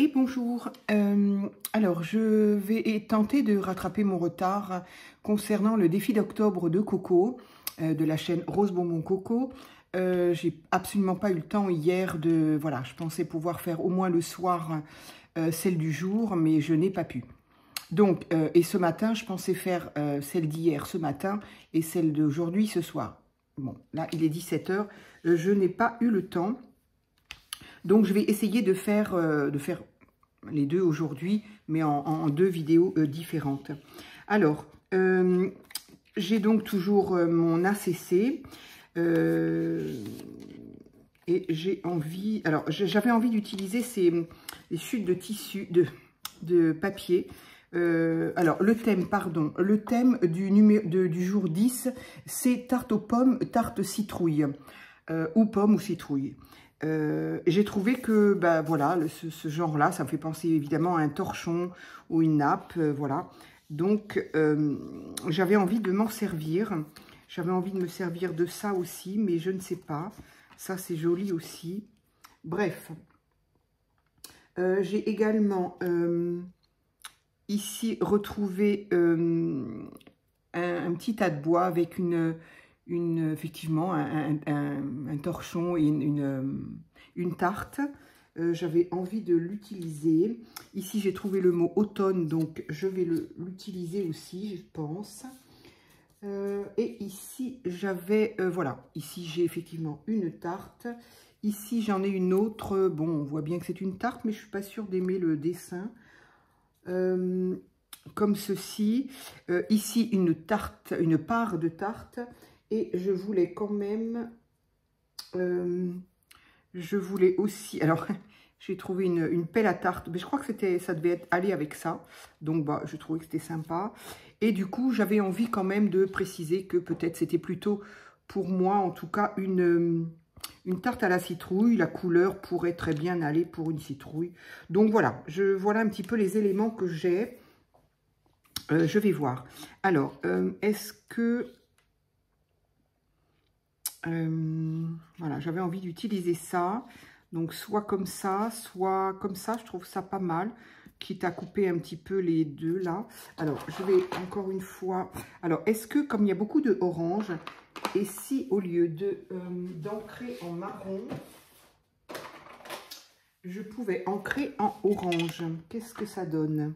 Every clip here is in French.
Et bonjour, alors je vais tenter de rattraper mon retard concernant le défi d'octobre de Coco, de la chaîne Rose Bonbon Coco. J'ai absolument pas eu le temps hier de, voilà, je pensais pouvoir faire au moins le soir celle du jour, mais je n'ai pas pu. Donc, et ce matin, je pensais faire celle d'hier ce matin et celle d'aujourd'hui ce soir. Bon, là il est 17 h, je n'ai pas eu le temps. Donc, je vais essayer de faire les deux aujourd'hui, mais en deux vidéos différentes. Alors, j'ai donc toujours mon ACC. Et j'ai envie... Alors, j'avais envie d'utiliser ces chutes de tissu, de papier. Alors, le thème, pardon, le thème du jour 10, c'est tarte aux pommes, tarte citrouille, ou pomme ou citrouille. J'ai trouvé que, bah, voilà, ce genre-là, ça me fait penser évidemment à un torchon ou une nappe, voilà. Donc, j'avais envie de m'en servir. J'avais envie de me servir de ça aussi, mais je ne sais pas. Ça, c'est joli aussi. Bref. J'ai également ici retrouvé un petit tas de bois avec effectivement un torchon et une tarte. J'avais envie de l'utiliser. Ici, j'ai trouvé le mot automne, donc je vais l'utiliser aussi, je pense. Et ici, j'avais, voilà, ici j'ai effectivement une tarte. Ici, j'en ai une autre. Bon, on voit bien que c'est une tarte, mais je ne suis pas sûre d'aimer le dessin. Comme ceci. Ici, une tarte, une part de tarte. Et je voulais quand même... je voulais aussi... Alors, j'ai trouvé une pelle à tarte. Mais je crois que ça devait aller avec ça. Donc, bah, je trouvais que c'était sympa. Et du coup, j'avais envie quand même de préciser que peut-être c'était plutôt, pour moi, en tout cas, une tarte à la citrouille. La couleur pourrait très bien aller pour une citrouille. Donc, voilà. Voilà un petit peu les éléments que j'ai. Je vais voir. Alors, est-ce que... voilà, j'avais envie d'utiliser ça. Donc, soit comme ça, soit comme ça. Je trouve ça pas mal. Quitte à couper un petit peu les deux, là. Alors, je vais encore une fois... Alors, est-ce que, comme il y a beaucoup de orange, et si au lieu d'ancrer en marron, je pouvais ancrer en orange? Qu'est-ce que ça donne?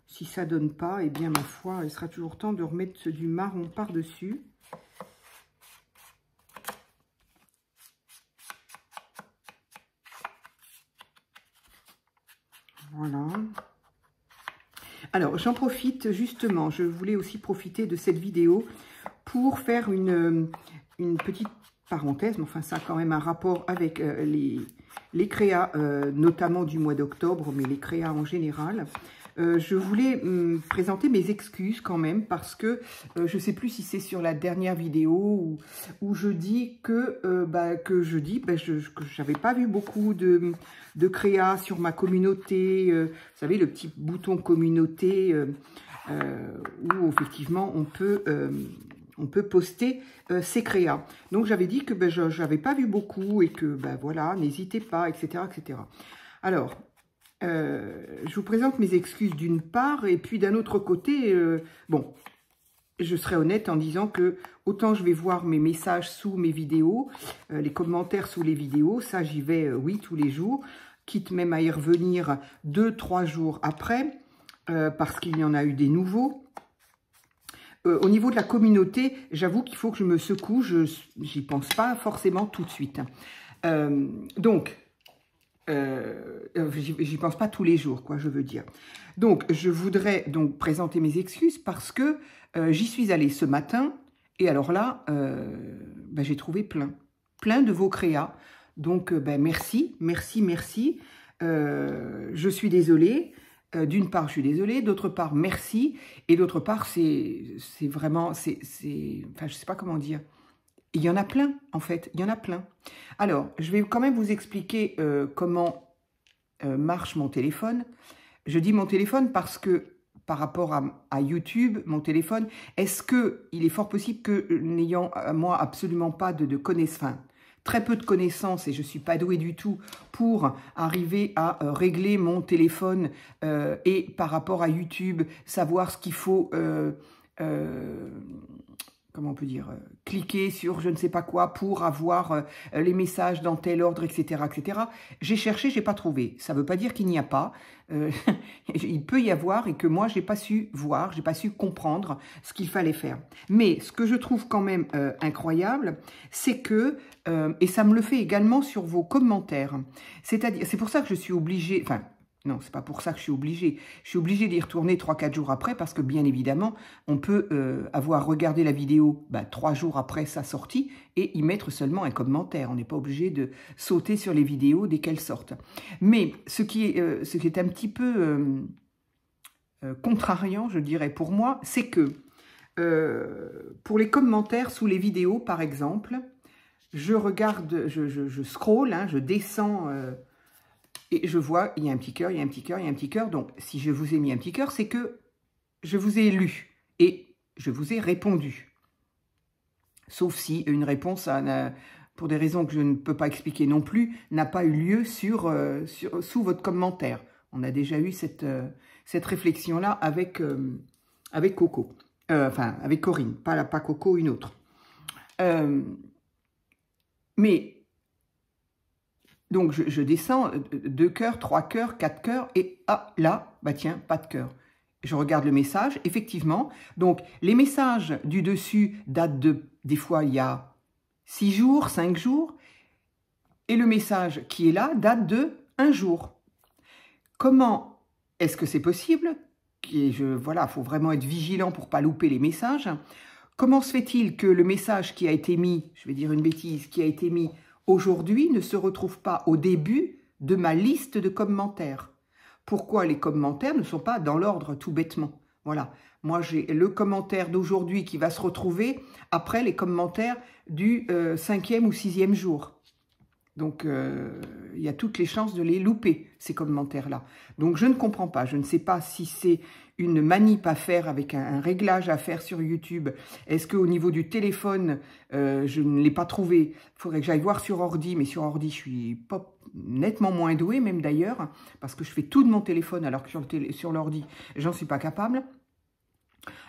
Si ça donne pas, eh bien, ma foi, il sera toujours temps de remettre du marron par-dessus. Voilà. Alors, j'en profite justement, je voulais aussi profiter de cette vidéo pour faire une petite parenthèse, mais enfin, ça a quand même un rapport avec les créas, notamment du mois d'octobre, mais les créas en général. Je voulais présenter mes excuses quand même, parce que je ne sais plus si c'est sur la dernière vidéo où je dis que je n'avais pas vu beaucoup de créas sur ma communauté. Vous savez, le petit bouton communauté où effectivement on peut poster ses créas. Donc j'avais dit que je n'avais pas vu beaucoup et que voilà, n'hésitez pas, etc., etc. Alors, je vous présente mes excuses d'une part, et puis d'un autre côté, bon, je serai honnête en disant que autant je vais voir mes messages sous mes vidéos, les commentaires sous les vidéos, ça j'y vais, oui, tous les jours, quitte même à y revenir 2-3 jours après, parce qu'il y en a eu des nouveaux. Au niveau de la communauté, j'avoue qu'il faut que je me secoue, j'y pense pas forcément tout de suite. Donc, j'y pense pas tous les jours, quoi, je veux dire. Donc, je voudrais donc présenter mes excuses parce que j'y suis allée ce matin et alors là, j'ai trouvé plein de vos créas. Donc, merci. Je suis désolée. D'une part, je suis désolée. D'autre part, merci. Et d'autre part, c'est vraiment, enfin, je sais pas comment dire. Il y en a plein, en fait. Il y en a plein. Alors, je vais quand même vous expliquer comment marche mon téléphone. Je dis mon téléphone parce que, par rapport à YouTube, mon téléphone, est-ce qu'il est fort possible que, n'ayant moi absolument pas de connaissance, enfin, très peu de connaissances et je ne suis pas douée du tout pour arriver à régler mon téléphone et par rapport à YouTube, savoir ce qu'il faut, comment on peut dire, cliquer sur je ne sais pas quoi pour avoir les messages dans tel ordre, etc. etc. J'ai cherché, je n'ai pas trouvé. Ça ne veut pas dire qu'il n'y a pas. Il peut y avoir et que moi, je n'ai pas su voir, je n'ai pas su comprendre ce qu'il fallait faire. Mais ce que je trouve quand même incroyable, c'est que, et ça me le fait également sur vos commentaires, c'est-à-dire, c'est pour ça que je suis obligée, enfin, non, c'est pas pour ça que je suis obligée. Je suis obligée d'y retourner 3-4 jours après parce que, bien évidemment, on peut avoir regardé la vidéo 3 jours après sa sortie et y mettre seulement un commentaire. On n'est pas obligé de sauter sur les vidéos dès qu'elles sortent. Mais ce qui est un petit peu contrariant, je dirais, pour moi, c'est que pour les commentaires sous les vidéos, par exemple, je regarde, je scroll, hein, je descends... et je vois, il y a un petit cœur, il y a un petit cœur, il y a un petit cœur. Donc, si je vous ai mis un petit cœur, c'est que je vous ai lu et je vous ai répondu. Sauf si une réponse, pour des raisons que je ne peux pas expliquer non plus, n'a pas eu lieu sous votre commentaire. On a déjà eu cette réflexion-là avec Coco. Enfin, avec Corinne, pas Coco, une autre. Mais... Donc, je descends 2 cœurs, 3 cœurs, 4 cœurs, et là, tiens, pas de cœur. Je regarde le message, effectivement. Donc, les messages du dessus datent des fois, il y a 6 jours, 5 jours, et le message qui est là date de 1 jour. Comment est-ce que c'est possible? Voilà, il faut vraiment être vigilant pour ne pas louper les messages. Comment se fait-il que le message qui a été mis, je vais dire une bêtise, qui a été mis aujourd'hui ne se retrouve pas au début de ma liste de commentaires? Pourquoi les commentaires ne sont pas dans l'ordre tout bêtement? Voilà, moi j'ai le commentaire d'aujourd'hui qui va se retrouver après les commentaires du 5e ou 6e jour. Donc, il y a toutes les chances de les louper, ces commentaires-là. Donc, je ne comprends pas. Je ne sais pas si c'est une manip à faire avec un réglage à faire sur YouTube. Est-ce qu'au niveau du téléphone, je ne l'ai pas trouvé? Il faudrait que j'aille voir sur ordi. Mais sur ordi, je suis pas nettement moins douée, même d'ailleurs, parce que je fais tout de mon téléphone, alors que sur l'ordi, j'en suis pas capable.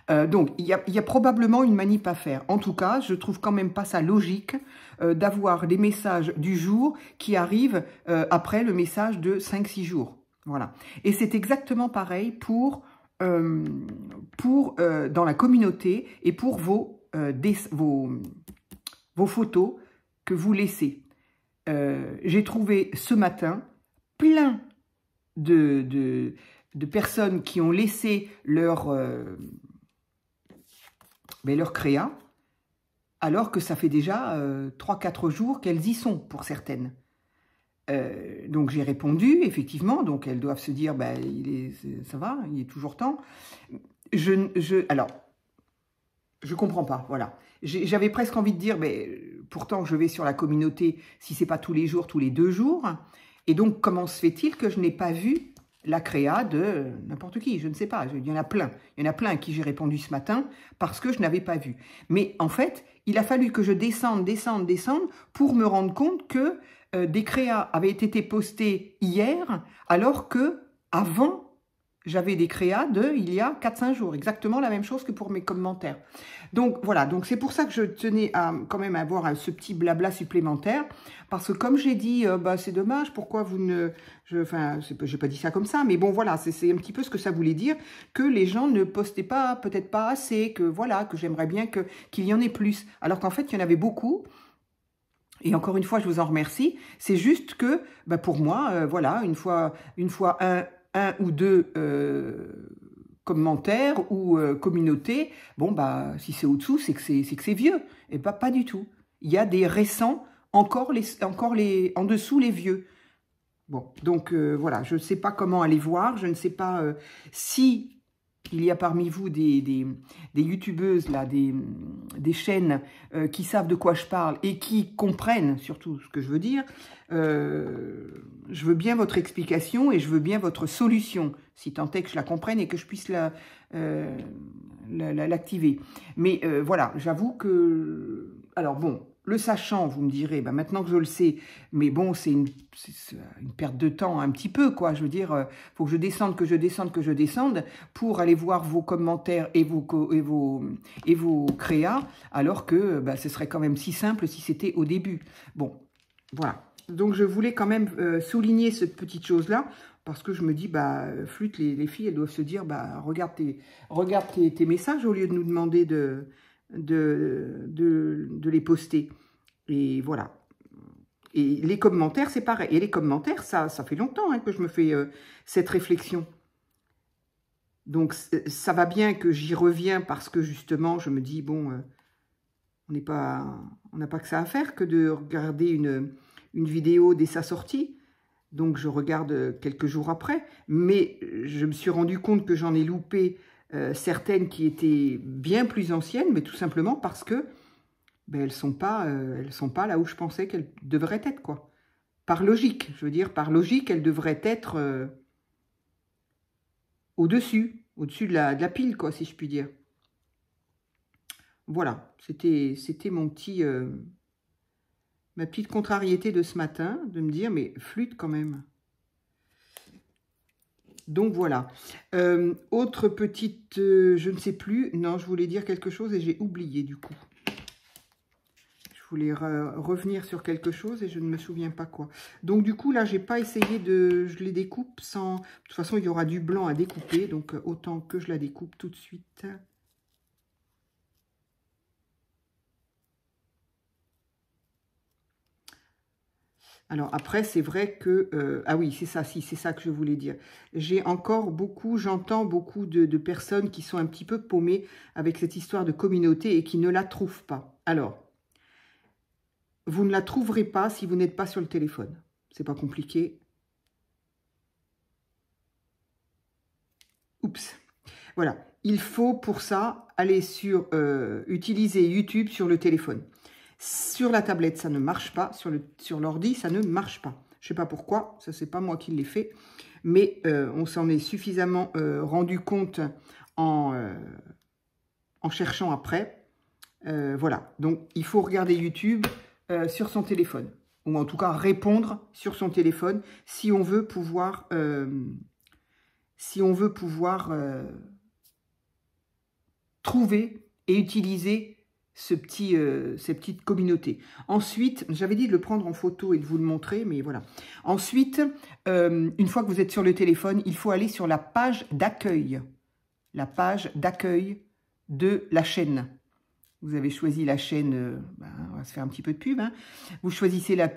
Donc, il y a probablement une manip à faire. En tout cas, je trouve quand même pas ça logique d'avoir des messages du jour qui arrivent après le message de 5-6 jours. Voilà. Et c'est exactement pareil pour dans la communauté et pour vos photos que vous laissez. J'ai trouvé ce matin plein de personnes qui ont laissé leur créa, alors que ça fait déjà 3-4 jours qu'elles y sont, pour certaines. Donc j'ai répondu, effectivement, donc elles doivent se dire, ça va, il est toujours temps. Alors, je comprends pas, voilà. J'avais presque envie de dire, pourtant je vais sur la communauté, si c'est pas tous les jours, tous les 2 jours, et donc comment se fait-il que je n'ai pas vu la créa de n'importe qui, je ne sais pas, il y en a plein. Il y en a plein à qui j'ai répondu ce matin parce que je n'avais pas vu. Mais en fait, il a fallu que je descende pour me rendre compte que des créas avaient été postés hier, alors que avant, j'avais des créas il y a 4-5 jours. Exactement la même chose que pour mes commentaires. Donc voilà, donc c'est pour ça que je tenais à quand même avoir ce petit blabla supplémentaire. Parce que comme j'ai dit, c'est dommage, pourquoi vous ne... Enfin, j'ai pas dit ça comme ça, mais bon, voilà, c'est un petit peu ce que ça voulait dire, que les gens ne postaient pas, peut-être pas assez, que voilà, que j'aimerais bien qu'il y en ait plus. Alors qu'en fait, il y en avait beaucoup. Et encore une fois, je vous en remercie. C'est juste que, pour moi, voilà, une fois un ou 2 commentaires ou communautés, bon, si c'est au-dessous, c'est que c'est vieux. Et pas du tout. Il y a des récents, encore en dessous les vieux. Bon, donc voilà, je ne sais pas comment aller voir, je ne sais pas si il y a parmi vous des youtubeuses, là, des chaînes qui savent de quoi je parle et qui comprennent surtout ce que je veux dire. Je veux bien votre explication et je veux bien votre solution, si tant est que je la comprenne et que je puisse l'activer. Mais voilà, j'avoue que... Alors bon, le sachant, vous me direz, bah maintenant que je le sais, mais bon, c'est une perte de temps un petit peu, quoi. Je veux dire, faut que je descende, que je descende, que je descende pour aller voir vos commentaires et vos créas, alors que bah, ce serait quand même si simple si c'était au début. Bon, voilà. Donc, je voulais quand même souligner cette petite chose-là, parce que je me dis, bah, flûte, les filles, elles doivent se dire, bah, regarde tes messages au lieu de nous demander de les poster. Et voilà. Et les commentaires, c'est pareil. Et les commentaires, ça fait longtemps hein, que je me fais cette réflexion. Donc, ça va bien que j'y reviens parce que, justement, je me dis, bon, on n'a pas que ça à faire que de regarder une vidéo dès sa sortie. Donc, je regarde quelques jours après. Mais je me suis rendu compte que j'en ai loupé certaines qui étaient bien plus anciennes, mais tout simplement parce que ben, elles sont pas là où je pensais qu'elles devraient être, quoi. Par logique, je veux dire, par logique, elles devraient être au-dessus de la pile, quoi, si je puis dire. Voilà, c'était ma petite contrariété de ce matin, de me dire, mais flûte quand même. Donc voilà. Autre petite, je ne sais plus, non, je voulais dire quelque chose et j'ai oublié du coup. Je voulais revenir sur quelque chose et je ne me souviens pas quoi. Donc du coup, là, j'ai pas essayé de... Je les découpe sans... De toute façon, il y aura du blanc à découper, donc autant que je la découpe tout de suite. Alors après, c'est vrai que... ah oui, c'est ça, si, c'est ça que je voulais dire. J'entends beaucoup de personnes qui sont un petit peu paumées avec cette histoire de communauté et qui ne la trouvent pas. Alors, vous ne la trouverez pas si vous n'êtes pas sur le téléphone. C'est pas compliqué. Oups. Voilà. Il faut pour ça aller sur... utiliser YouTube sur le téléphone. Sur la tablette, ça ne marche pas. Sur l'ordi, ça ne marche pas. Je ne sais pas pourquoi. Ça, c'est pas moi qui l'ai fait. Mais on s'en est suffisamment rendu compte en cherchant après. Voilà. Donc, il faut regarder YouTube sur son téléphone. Ou en tout cas, répondre sur son téléphone si on veut pouvoir... trouver et utiliser cette petite communauté. Ensuite, j'avais dit de le prendre en photo et de vous le montrer, mais voilà. Ensuite, une fois que vous êtes sur le téléphone, il faut aller sur la page d'accueil. La page d'accueil de la chaîne. Vous avez choisi la chaîne, on va se faire un petit peu de pub. Hein. Vous choisissez la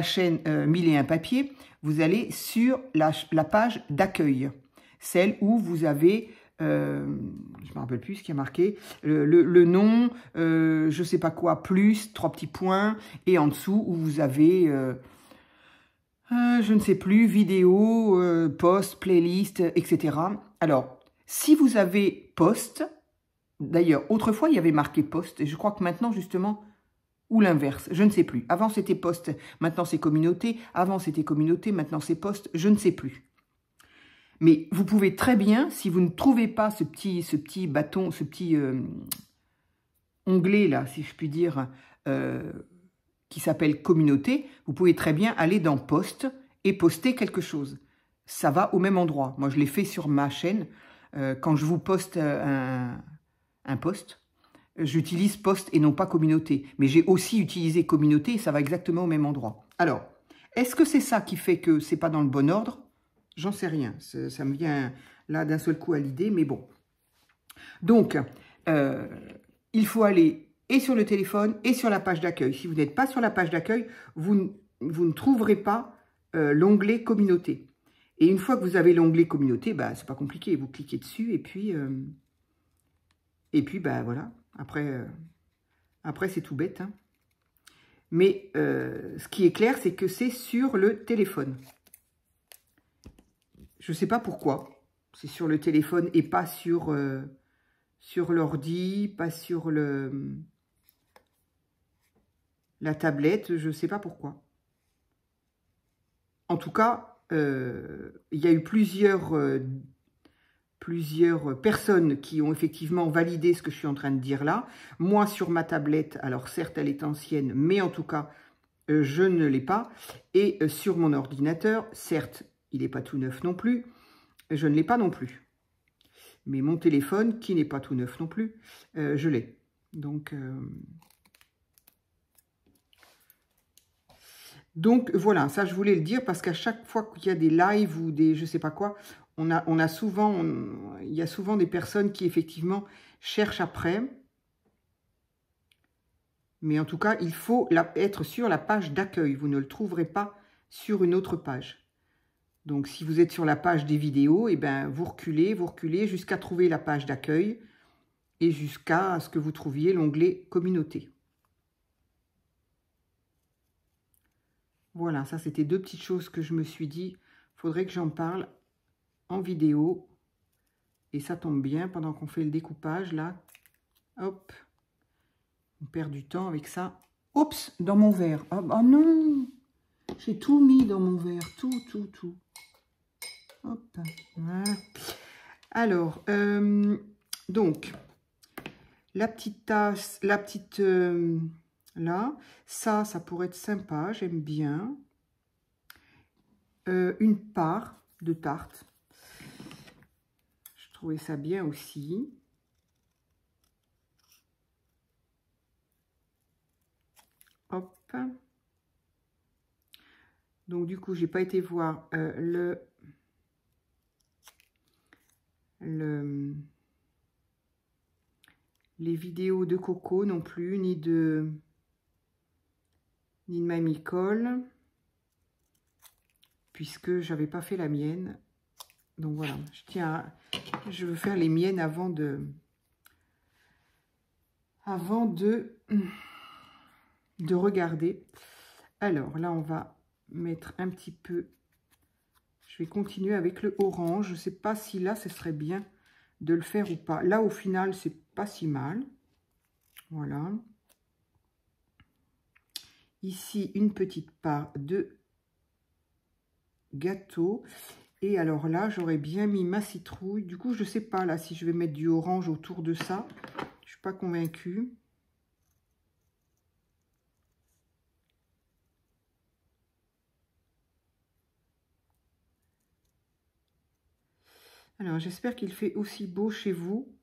chaîne 1001 papiers. Vous allez sur la page d'accueil. Celle où vous avez... je ne me rappelle plus ce qui a marqué, le nom, je ne sais pas quoi, plus, 3 petits points, et en dessous où vous avez, je ne sais plus, vidéo, post, playlist, etc. Alors, si vous avez post, d'ailleurs, autrefois il y avait marqué post, et je crois que maintenant justement, ou l'inverse, je ne sais plus. Avant c'était post, maintenant c'est communauté, avant c'était communauté, maintenant c'est post, je ne sais plus. Mais vous pouvez très bien, si vous ne trouvez pas ce petit bâton, ce petit onglet là, si je puis dire, qui s'appelle communauté, vous pouvez très bien aller dans post et poster quelque chose. Ça va au même endroit. Moi, je l'ai fait sur ma chaîne. Quand je vous poste un post, j'utilise post et non pas communauté. Mais j'ai aussi utilisé communauté et ça va exactement au même endroit. Alors, est-ce que c'est ça qui fait que c'est pas dans le bon ordre ? J'en sais rien, ça me vient là d'un seul coup à l'idée, mais bon. Donc, il faut aller et sur le téléphone et sur la page d'accueil. Si vous n'êtes pas sur la page d'accueil, vous ne trouverez pas l'onglet communauté. Et une fois que vous avez l'onglet communauté, bah, c'est pas compliqué, vous cliquez dessus et puis bah, voilà. Après c'est tout bête. Hein. Mais ce qui est clair, c'est que c'est sur le téléphone. Je ne sais pas pourquoi. C'est sur le téléphone et pas sur l'ordi, pas sur la tablette. Je ne sais pas pourquoi. En tout cas, il y a eu plusieurs plusieurs personnes qui ont effectivement validé ce que je suis en train de dire là. Moi, sur ma tablette, alors certes, elle est ancienne, mais en tout cas, je ne l'ai pas. Et sur mon ordinateur, certes, il n'est pas tout neuf non plus, je ne l'ai pas non plus. Mais mon téléphone, qui n'est pas tout neuf non plus, je l'ai. Donc voilà, ça je voulais le dire parce qu'à chaque fois qu'il y a des lives ou des je sais pas quoi, il y a souvent des personnes qui effectivement cherchent après. Mais en tout cas, il faut être sur la page d'accueil. Vous ne le trouverez pas sur une autre page. Donc, si vous êtes sur la page des vidéos, eh ben, vous reculez jusqu'à trouver la page d'accueil et jusqu'à ce que vous trouviez l'onglet communauté. Voilà, ça c'était deux petites choses que je me suis dit. Il faudrait que j'en parle en vidéo. Et ça tombe bien pendant qu'on fait le découpage là. Hop. On perd du temps avec ça. Oups, dans mon verre. Oh, oh non, j'ai tout mis dans mon verre. Tout. Hop, voilà. Alors, donc, la petite tasse, là, ça pourrait être sympa, j'aime bien. Une part de tarte. Je trouvais ça bien aussi. Hop. Donc, du coup, j'ai pas été voir les vidéos de Coco non plus, ni de Mamie Cole, puisque j'avais pas fait la mienne. Donc voilà, je veux faire les miennes avant de regarder. Alors là, on va mettre un petit peu. Je vais continuer avec le orange. Je ne sais pas si là, ce serait bien de le faire ou pas. Là, au final, c'est pas si mal. Voilà. Ici, une petite part de gâteau. Et alors là, j'aurais bien mis ma citrouille. Du coup, je ne sais pas là si je vais mettre du orange autour de ça. Je ne suis pas convaincue. Alors, j'espère qu'il fait aussi beau chez vous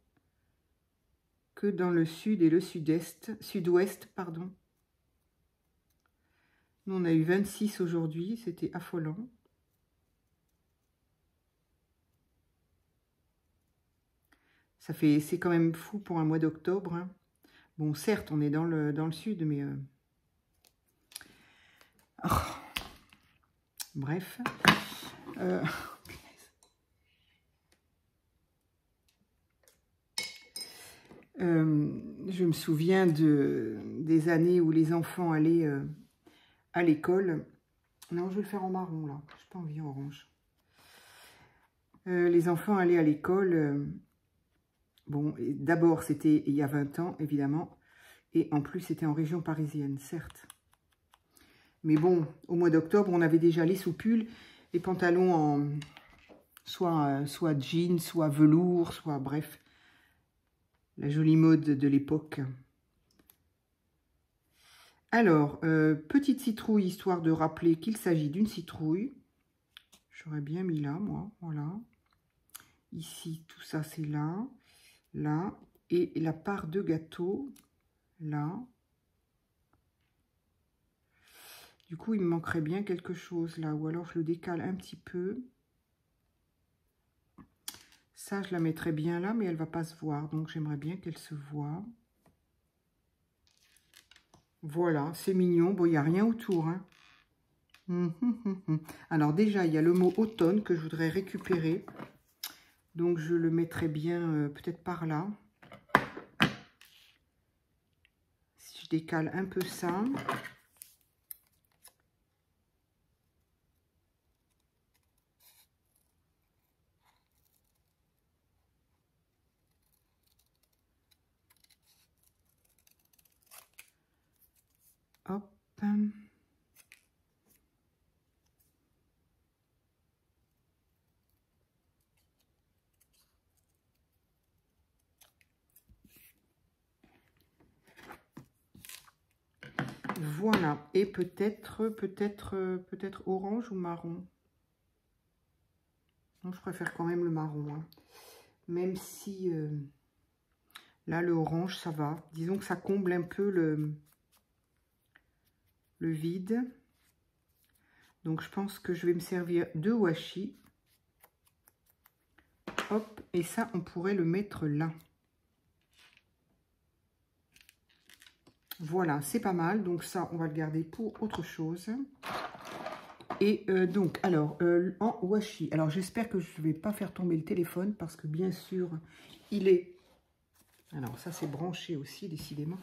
que dans le sud et le sud-ouest, pardon. Nous, on a eu 26 aujourd'hui, c'était affolant. C'est quand même fou pour un mois d'octobre. Hein. Bon, certes, on est dans le sud, mais... Oh. Bref. Je me souviens des années où les enfants allaient à l'école. Non, je vais le faire en marron, là. Je n'ai pas envie en orange. Les enfants allaient à l'école. Bon, d'abord, c'était il y a 20 ans, évidemment. Et en plus, c'était en région parisienne, certes. Mais bon, au mois d'octobre, on avait déjà les soupules, les pantalons en soit jean, soit velours, soit bref. La jolie mode de l'époque. Alors, petite citrouille, histoire de rappeler qu'il s'agit d'une citrouille. J'aurais bien mis là, moi, voilà. Ici, tout ça, c'est là, là. Et la part de gâteau, là. Du coup, il me manquerait bien quelque chose là, ou alors je le décale un petit peu. Ça, je la mettrais bien là, mais elle ne va pas se voir, donc j'aimerais bien qu'elle se voie. Voilà, c'est mignon. Bon, il n'y a rien autour. Hein. Alors déjà, il y a le mot automne que je voudrais récupérer. Donc, je le mettrai bien peut-être par là. Si je décale un peu ça. Hop. Voilà, et peut-être orange ou marron. Non, je préfère quand même le marron, hein. Même si là, le orange, ça va. Disons que ça comble un peu le vide. Donc, je pense que je vais me servir de washi. Hop, et ça, on pourrait le mettre là. Voilà, c'est pas mal. Donc ça, on va le garder pour autre chose. Et donc, alors, en washi. Alors, j'espère que je ne vais pas faire tomber le téléphone parce que, bien sûr, il est... Alors, ça, c'est branché aussi, décidément.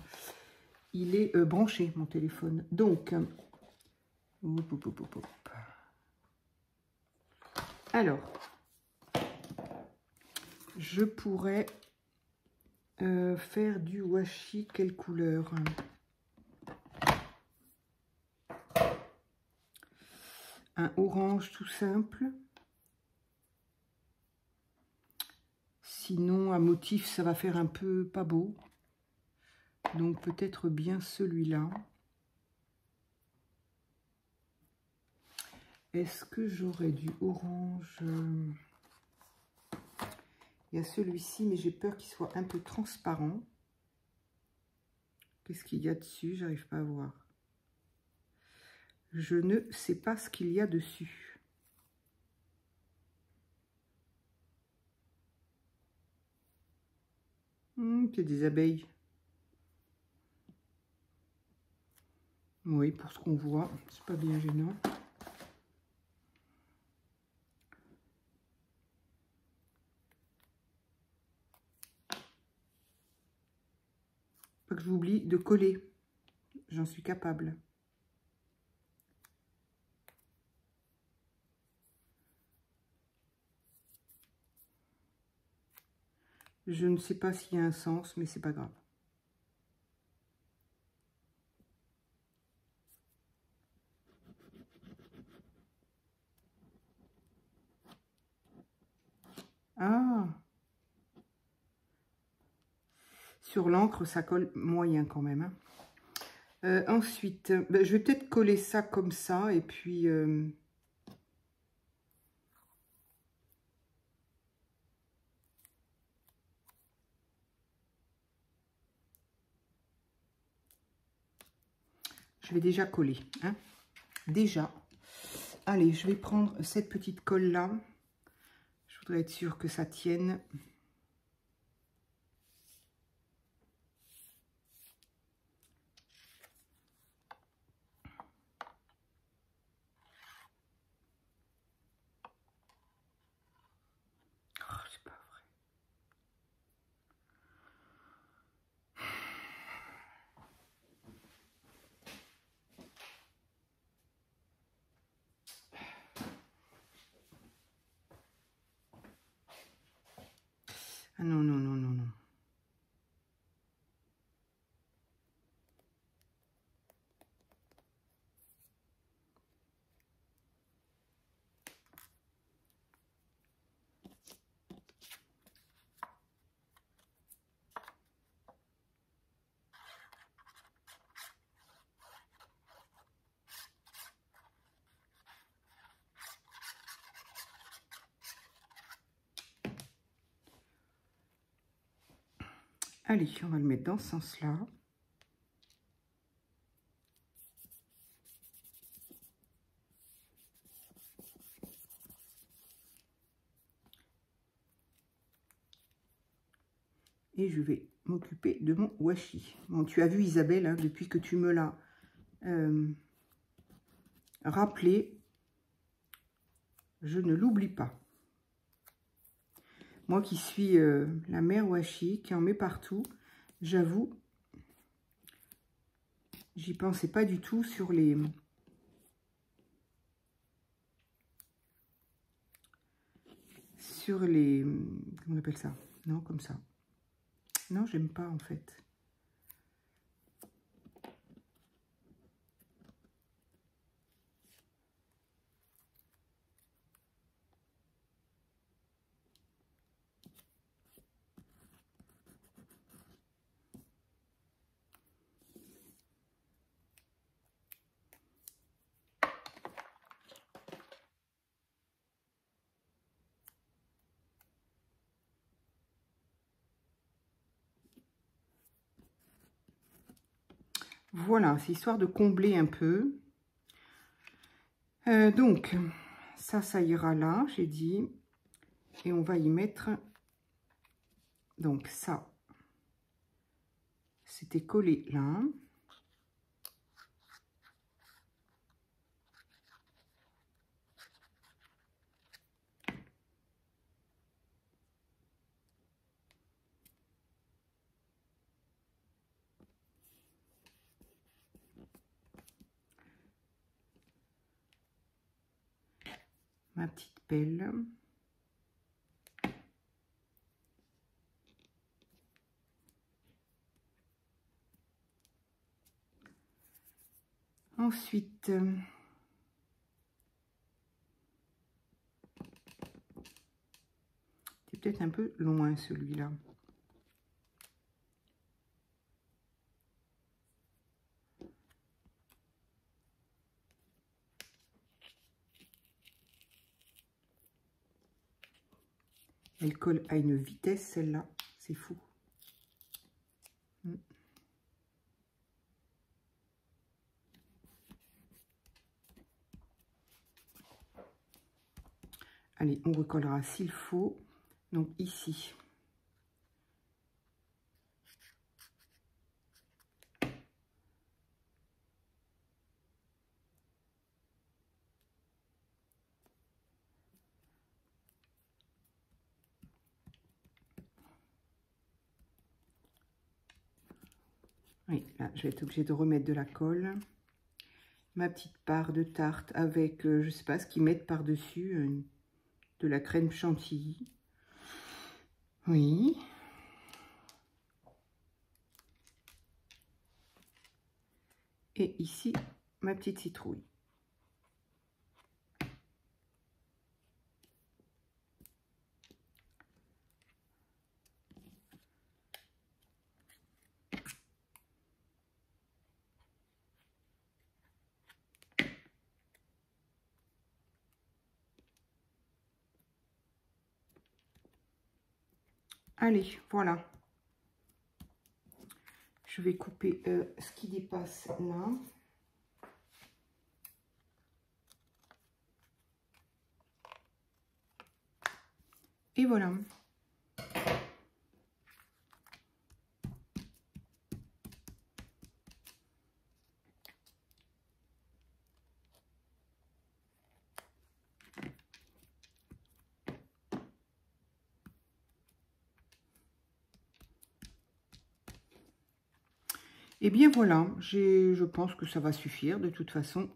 Il est branché, mon téléphone. Donc, alors, je pourrais faire du washi. Quelle couleur? Un orange tout simple. Sinon, un motif, ça va faire un peu pas beau. Donc, peut-être bien celui-là. Est-ce que j'aurais du orange? Il y a celui-ci, mais j'ai peur qu'il soit un peu transparent. Qu'est-ce qu'il y a dessus? J'arrive pas à voir. Je ne sais pas ce qu'il y a dessus. C'est des abeilles. Oui, pour ce qu'on voit, c'est pas bien gênant. Pas que j'oublie de coller. J'en suis capable. Je ne sais pas s'il y a un sens, mais c'est pas grave. Ah! Sur l'encre, ça colle moyen quand même. Hein. Ensuite, ben, je vais peut-être coller ça comme ça, et puis... je vais déjà coller. Hein. Déjà. Allez, je vais prendre cette petite colle-là. Je voudrais être sûre que ça tienne. Oh, c'est pas vrai. Ah non, non, non, non, non. Allez, on va le mettre dans ce sens-là. Et je vais m'occuper de mon washi. Bon, tu as vu Isabelle, hein, depuis que tu me l'as rappelé, je ne l'oublie pas. Moi qui suis la mère washi, qui en met partout, j'avoue, j'y pensais pas du tout sur les... Comment on appelle ça? Non, comme ça. Non, j'aime pas en fait. Voilà, c'est histoire de combler un peu. Donc, ça ira là, j'ai dit. Et on va y mettre... Donc, ça, c'était collé là. Ma petite pelle. Ensuite, c'est peut-être un peu loin celui-là. Elle colle à une vitesse, celle-là. C'est fou. Allez, on recollera s'il faut. Donc ici. Oui, là, je vais être obligée de remettre de la colle. Ma petite part de tarte avec, je ne sais pas ce qu'ils mettent par-dessus, de la crème chantilly. Oui. Et ici, ma petite citrouille. Allez, voilà. Je vais couper ce qui dépasse là. Et voilà. Et bien voilà, je pense que ça va suffire de toute façon.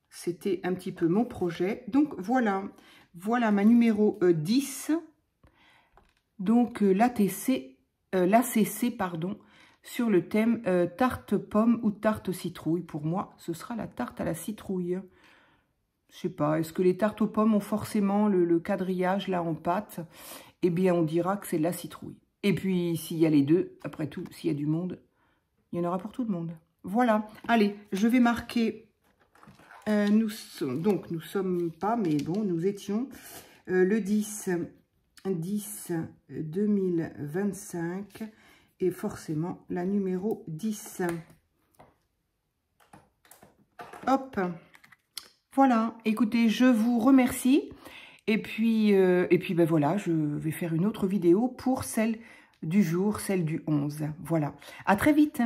C'était un petit peu mon projet. Donc voilà, voilà ma numéro 10. Donc l'ACC, pardon, sur le thème tarte pomme ou tarte citrouille. Pour moi, ce sera la tarte à la citrouille. Je sais pas, est-ce que les tartes aux pommes ont forcément le quadrillage là en pâte? Eh bien, on dira que c'est de la citrouille. Et puis, s'il y a les deux, après tout, s'il y a du monde, il y en aura pour tout le monde. Voilà. Allez, je vais marquer... nous sommes pas, mais bon, nous étions le 10-2025 et forcément la numéro 10. Hop. Voilà. Écoutez, je vous remercie. Et puis ben voilà, je vais faire une autre vidéo pour celle du jour, celle du 11. Voilà. À très vite.